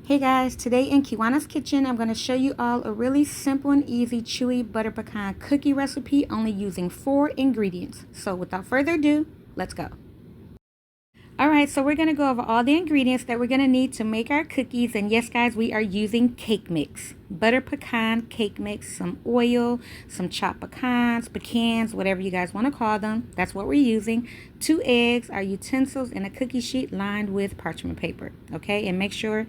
Hey guys, today in Kiwanna's kitchen, I'm going to show you all a really simple and easy chewy butter pecan cookie recipe only using 4 ingredients. So without further ado, let's go. Alright, so we're going to go over all the ingredients that we're going to need to make our cookies. And yes guys, we are using cake mix. Butter pecan cake mix, some oil, some chopped pecans, whatever you guys want to call them. That's what we're using. 2 eggs, our utensils, and a cookie sheet lined with parchment paper. Okay, and make sure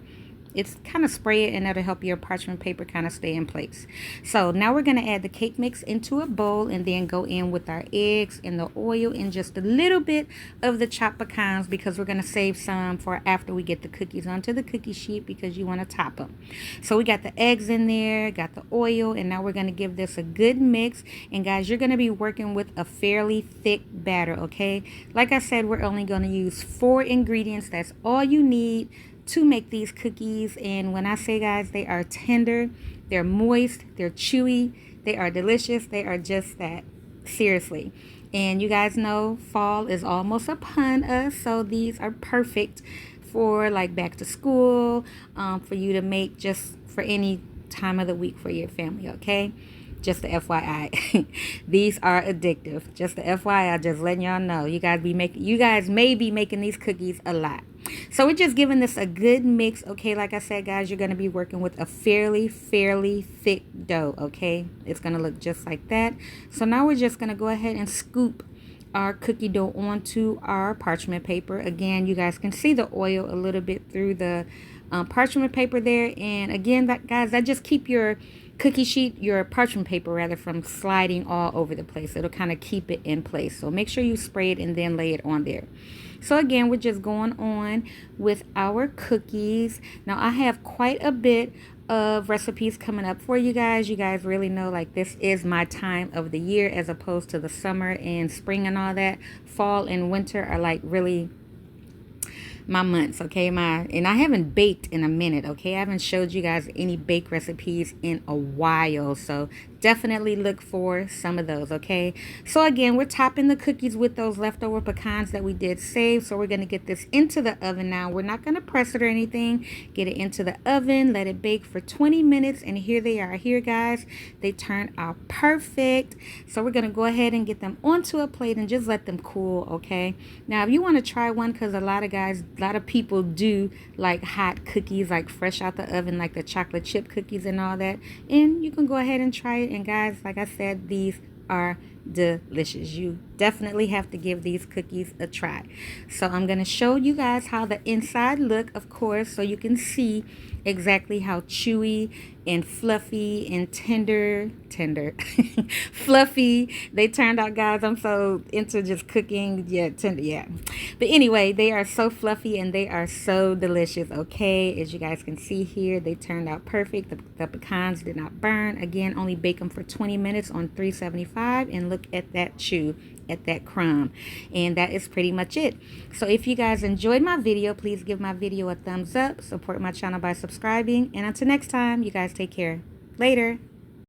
it's kind of spray it, and that'll help your parchment paper kind of stay in place. So now we're going to add the cake mix into a bowl and then go in with our eggs and the oil and just a little bit of the chopped pecans, because we're going to save some for after we get the cookies onto the cookie sheet, because you want to top them. So we got the eggs in there, got the oil, and now we're going to give this a good mix. And guys, you're going to be working with a fairly thick batter, okay? Like I said, we're only going to use 4 ingredients. That's all you need to make these cookies. And when I say, guys, they are tender, they're moist, they're chewy, they are delicious, they are just that, seriously. And you guys know fall is almost upon us, so these are perfect for like back to school, for you to make just for any time of the week for your family, okay? Just the FYI. These are addictive. Just the FYI, just letting y'all know. You guys may be making these cookies a lot. So we're just giving this a good mix, okay? Like I said, guys, you're going to be working with a fairly thick dough, okay? It's going to look just like that. So now we're just going to go ahead and scoop our cookie dough onto our parchment paper. Again, you guys can see the oil a little bit through the parchment paper there. And again, that just keep your cookie sheet, your parchment paper rather, from sliding all over the place. It'll kind of keep it in place. So make sure you spray it and then lay it on there. So again, we're just going on with our cookies. Now I have quite a bit of recipes coming up for you guys. You guys really know, like, this is my time of the year, as opposed to the summer and spring and all that. Fall and winter are like really my months, okay? And I haven't baked in a minute, okay? I haven't showed you guys any bake recipes in a while, so definitely look for some of those, okay? So again, we're topping the cookies with those leftover pecans that we did save. So we're going to get this into the oven now. We're not going to press it or anything. Get it into the oven, let it bake for 20 minutes, and here they are. Here, guys, they turned out perfect. So we're going to go ahead and get them onto a plate and just let them cool, okay? Now, if you want to try one, because a lot of people do like hot cookies, like fresh out the oven, like the chocolate chip cookies and all that, and you can go ahead and try it. And guys, like I said, these are delicious. You definitely have to give these cookies a try. So I'm going to show you guys how the inside look, of course, so you can see exactly how chewy and fluffy and tender fluffy they turned out, guys. I'm so into just cooking. Tender. But anyway, they are so fluffy and they are so delicious, okay? As you guys can see here, they turned out perfect. The pecans did not burn. Again, only bake them for 20 minutes on 375, and look at that chew, at that crumb. And that is pretty much it. So if you guys enjoyed my video, please give my video a thumbs up, support my channel by subscribing, and until next time, you guys take care. Later.